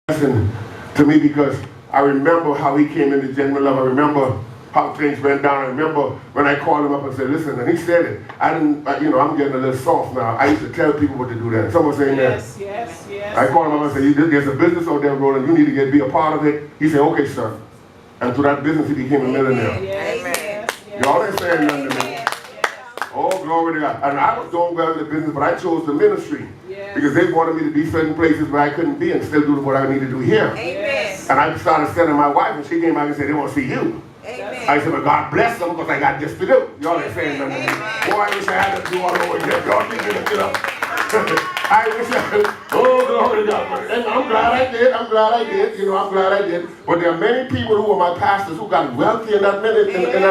lesson to me because I remember how he came into genuine love. I remember how things went down. I remember when I called him up and said, listen, and he said it. I didn't, I'm getting a little soft now. I used to tell people what to do that. Someone saying yes, that. Yes. I called him up and said, there's a business out there rolling. You need to be a part of it. He said, okay, sir. And through that business, he became a millionaire. Yes. Y'all ain't saying nothing to me. Oh, glory to God. And I was doing well in the business, but I chose the ministry. Because they wanted me to be certain places where I couldn't be and still do what I need to do here. Amen. And I started sending my wife, and she came back and said, they want to see you. Amen. I said, well, God bless them because I got this to do. Y'all ain't saying nothing. Boy, I wish I had to do all over again. Y'all keep it up. I wish I had, oh, glory to God. And I'm glad I did. I'm glad I did. But there are many people who are my pastors who got wealthy in that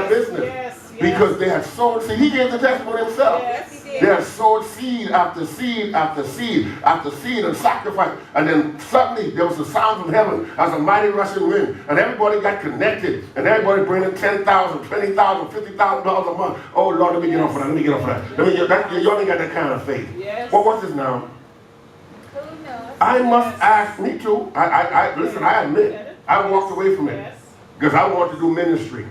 business. Because they had sown seed. He gave the testimony himself. They had sowed seed after seed after seed after seed and sacrifice. And then suddenly there was a sound from heaven as a mighty rushing wind. And everybody got connected. And everybody bringing $10,000, $20,000, $50,000 a month. Oh Lord, let me get off of that. Y'all ain't got that kind of faith. Well, what's this now? I must ask, me too. Listen, I admit, I walked away from it. Because I wanted to do ministry.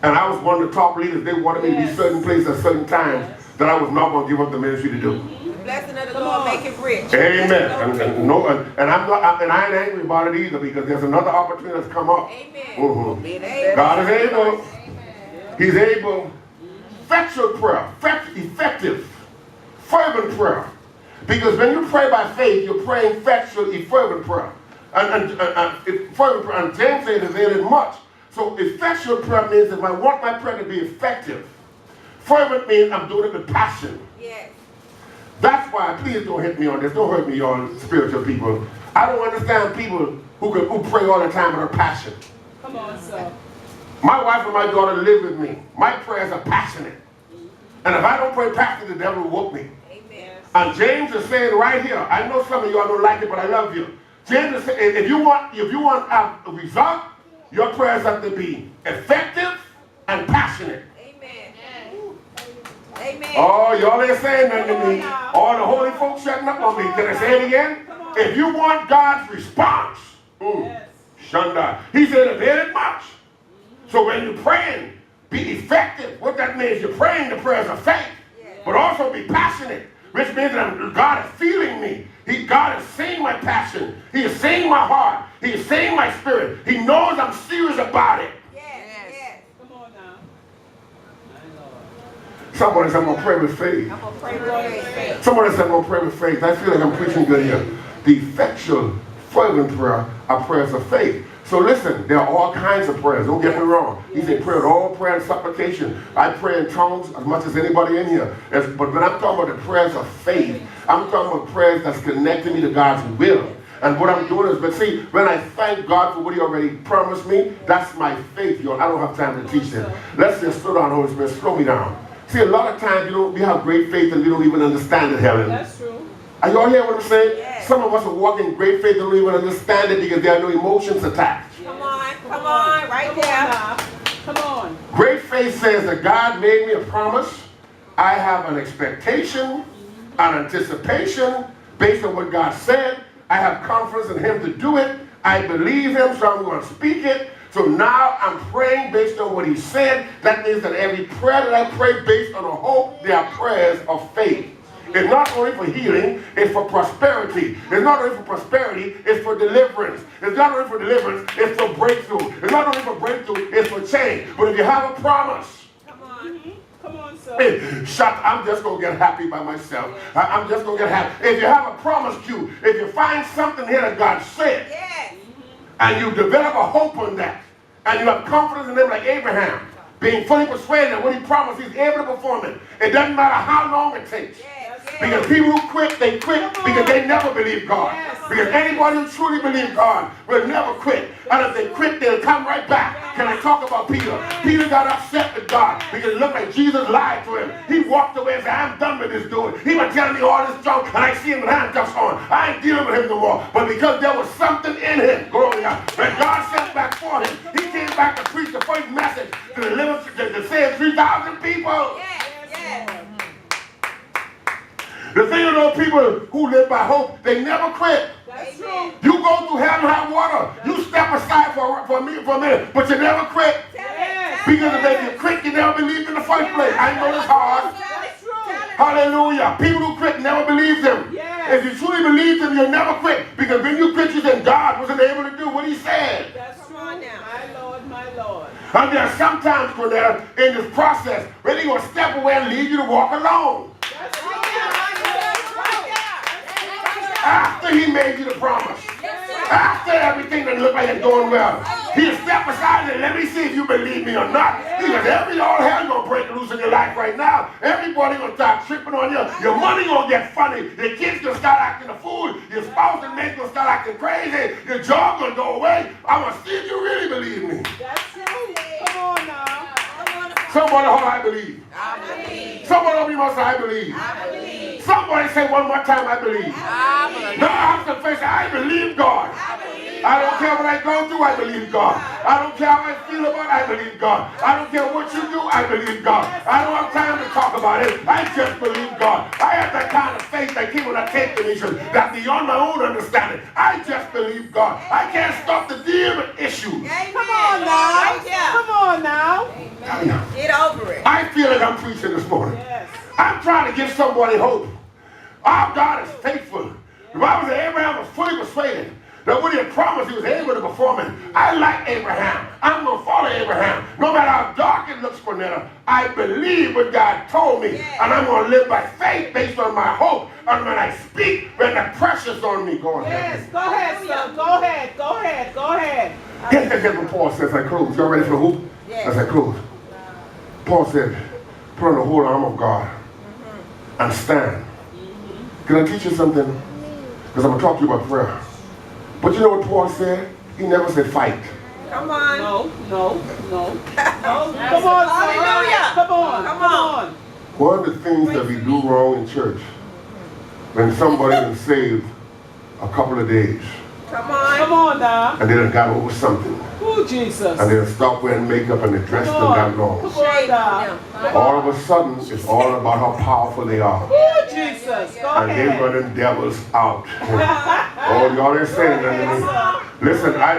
And I was one of the top leaders. They wanted me to be certain places at certain times that I was not going to give up the ministry to do. The blessing of the Lord make him rich. Amen. And I ain't angry about it either because there's another opportunity that's come up. Amen. God is able. He's able. Effectual prayer. Effective. Fervent prayer. Because when you pray by faith, you're praying effectual, fervent prayer. Fervent prayer. And James said it availed much. So effectual prayer means if I want my prayer to be effective. Fervent means I'm doing it with passion. Yes. That's why, please don't hit me on this. Don't hurt me, y'all spiritual people. I don't understand people who pray all the time with their passion. Come on, sir. My wife and my daughter live with me. My prayers are passionate. And if I don't pray passionate, the devil will whoop me. Amen. And James is saying right here, I know some of y'all don't like it, but I love you. James is saying, if you want a result, your prayers have to be effective and passionate. Amen. Amen. Oh, y'all ain't saying nothing to me. All the holy folks shutting up on me. Can I say it again? If you want God's response, Shunda, he said, avail it much. So when you're praying, be effective. What that means, you're praying the prayers of faith, but also be passionate, which means that God is feeling me. God is seeing my passion. He is seeing my heart. He is seeing my spirit. He knows I'm serious about it. Yes. Come on now. Somebody said, I'm going to pray with faith. I'm going to pray with faith. Somebody said, I'm going to pray with faith. I feel like I'm preaching good here. The effectual, fervent prayer are prayers of faith. So listen, there are all kinds of prayers. Don't get me wrong. He said pray with all prayer and supplication. I pray in tongues as much as anybody in here. But when I'm talking about the prayers of faith, I'm talking about prayers that's connecting me to God's will. And what I'm doing is, but see, when I thank God for what he already promised me, that's my faith, y'all. I don't have time to teach that. Let's just slow down, Holy Spirit. Slow me down. See, a lot of times we have great faith and we don't even understand it, Helen. That's true. Are y'all hearing what I'm saying? Yes. Some of us are walking in great faith and don't even understand it because there are no emotions attached. Come on, right there. Come on. Great faith says that God made me a promise. I have an expectation, an anticipation based on what God said. I have confidence in him to do it. I believe him, so I'm going to speak it. So now I'm praying based on what he said. That means that every prayer that I pray based on a hope, they are prayers of faith. It's not only for healing, it's for prosperity. It's not only for prosperity, it's for deliverance. It's not only for deliverance, it's for breakthrough. It's not only for breakthrough, it's for change. But if you have a promise, come on, sir. I'm just going to get happy by myself. I'm just going to get happy. If you have a promise, if you find something here that God said, and you develop a hope on that, and you have confidence in him like Abraham, being fully persuaded that what he promised, he's able to perform it. It doesn't matter how long it takes. Because people who quit, they quit because they never believe God. Because anybody who truly believes God will never quit. And if they quit, they'll come right back. Can I talk about Peter? Peter got upset with God because it looked like Jesus lied to him. He walked away and said, I'm done with this dude. He was telling me all this junk and I see him with handcuffs on. I ain't dealing with him no more. But because there was something in him, glory to God, when God sent back for him, he came back to preach the first message to deliver, to save 3,000 people. The thing about people who live by hope, they never quit. That's true. You go through hell and for a minute, but you never quit. Yes. Because if you quit, you never believed in the first place. I know it's hard. That's true. Hallelujah. People who quit never believe them. Yes. If you truly believe them, you'll never quit. Because when you quit, you said God wasn't able to do what he said. That's true. My Lord, my Lord. And there are sometimes, Cornell, in this process, where they're going to step away and leave you to walk alone. That's true. After he made you the promise. After everything that looked like it's going well. He'll step aside and let me see if you believe me or not. Because every all hell going to break loose in your life right now. Everybody going to start tripping on you. Your money going to get funny. Your kids going to start acting a fool. Your spouse and mate going to start acting crazy. Your job going to go away. I'm going to see if you really believe me. That's true. Come on now. Somebody hold I believe. I believe. Somebody open your mouth say I believe. I believe. Somebody say one more time I believe. I believe. No, I have to face it. I believe God. I don't care what I go through, I believe God. I don't care how I feel about it, I believe God. I don't care what you do, I believe God. I don't have time to talk about it. I just believe God. I have that kind of faith that came on a tape dimension that beyond my own understanding. I just believe God. I can't stop the deal with issues. Come on now. Come on now. Get over it. I feel like I'm preaching this morning. Yes. I'm trying to give somebody hope. Our God is faithful. The Bible says Abraham was fully persuaded that when he had promised, he was able to perform it. I like Abraham. I'm going to follow Abraham. No matter how dark it looks for Netta, I believe what God told me. And I'm going to live by faith based on my hope. And when I speak, when the pressure's on me, go ahead. Yes. Go ahead, sir. Go ahead. Go ahead. Go ahead. Here's what Paul says as I close. Y'all ready for the hoop? Yes. As I close. Paul said, put on the whole armor of God and stand. Can I teach you something? Because I'm going to talk to you about prayer. But you know what Paul said? He never said fight. Come on. No. Come on, sir. Hallelujah. Come on. Come on. One of the things that we do wrong in church, when somebody been saved a couple of days, Come on. Come on now. and they done got over something, Oh, Jesus. and they done stopped wearing makeup and they dressed them that long, Come on now. all of a sudden, it's all about how powerful they are. Oh, Jesus. Go And they ahead. running devils out. Oh, y'all ain't saying nothing to me.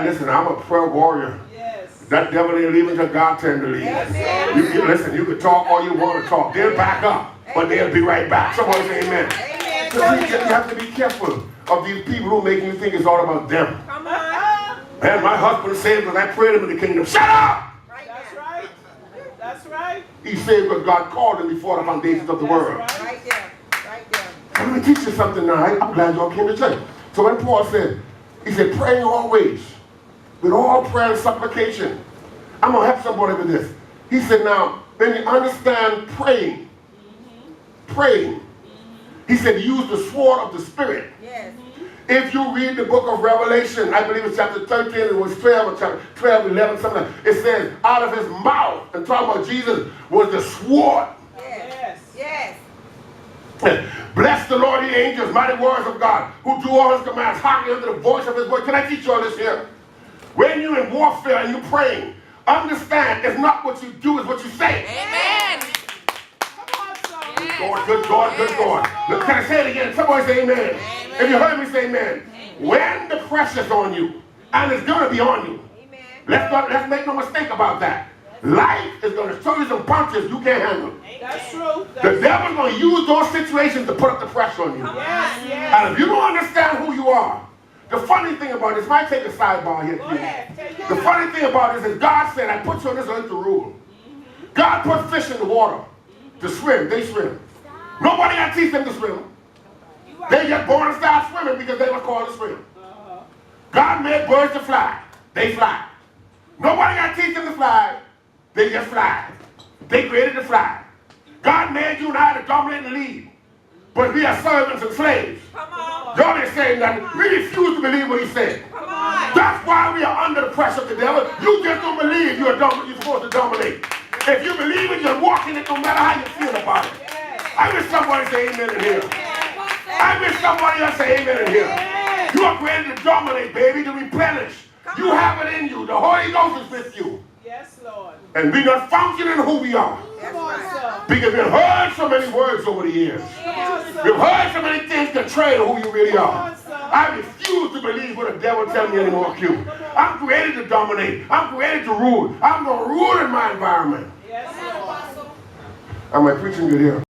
Listen, I'm a prayer warrior. Yes. That devil ain't leaving till God tell him to leave. Listen, you can talk all you want to talk. They'll back up, but they'll be right back. Somebody say amen. Amen. So you have to be careful of these people who make you think it's all about them. Come on. Man, my husband saved because I prayed him in the kingdom. Shut up! Right That's there. right. That's right. He saved because God called him before the foundations of the world. That's right. Right there. Right there. I'm going to teach you something now. I'm glad y'all came to church. So when Paul said, he said, praying always, with all prayer and supplication. I'm going to help somebody with this. He said, now, when you understand praying, he said, use the sword of the Spirit. Yes. If you read the book of Revelation, I believe it's chapter 13, it was 12, or chapter 12, 11, something like that. It says, out of his mouth, and talking about Jesus, was the sword. Yes. Yes. Bless the Lord, ye angels, mighty warriors of God, who do all his commands, hearken unto the voice of his voice. Can I teach you all this here? When you're in warfare and you're praying, understand it's not what you do, it's what you say. Amen. Come on, sir. God, good God, good God. Look, can I say it again? Somebody say amen. If you heard me say amen. When the pressure's on you, and it's going to be on you, Amen. let's make no mistake about that. Life is going to throw you some punches you can't handle. That's true. The devil's going to use those situations to put up the pressure on you. Yes, yes. And if you don't understand who you are, the funny thing about this, might take a sidebar here. Go ahead. Take it The out. funny thing about this is God said, I put you on this earth to rule. God put fish in the water to swim. They swim. Nobody got to teach them to swim. They just born and start swimming because they were called to swim. God made birds to fly. They fly. Nobody got to teach them to fly. They just fly. They created to fly. God made you and I to dominate and lead. But we are servants and slaves. Come on. Y'all ain't saying nothing. We refuse to believe what he said. Come on. That's why we are under the pressure of the devil. You just don't believe you're supposed to dominate. If you believe it, you're walking it no matter how you feel about it. I wish somebody say amen in here. I wish somebody else say amen in here. You are created to dominate, baby, to replenish. You have it in you. The Holy Ghost is with you. Yes, Lord. And we not functioning who we are. That's Come on, right. sir. Because we've heard so many words over the years. Come on, We've sir. heard so many things to trade who you really Come are. on, sir. I refuse to believe what the devil tells me anymore, Q. I'm created to dominate. I'm created to rule. I'm going to rule in my environment. Yes, Lord. Am I preaching good here?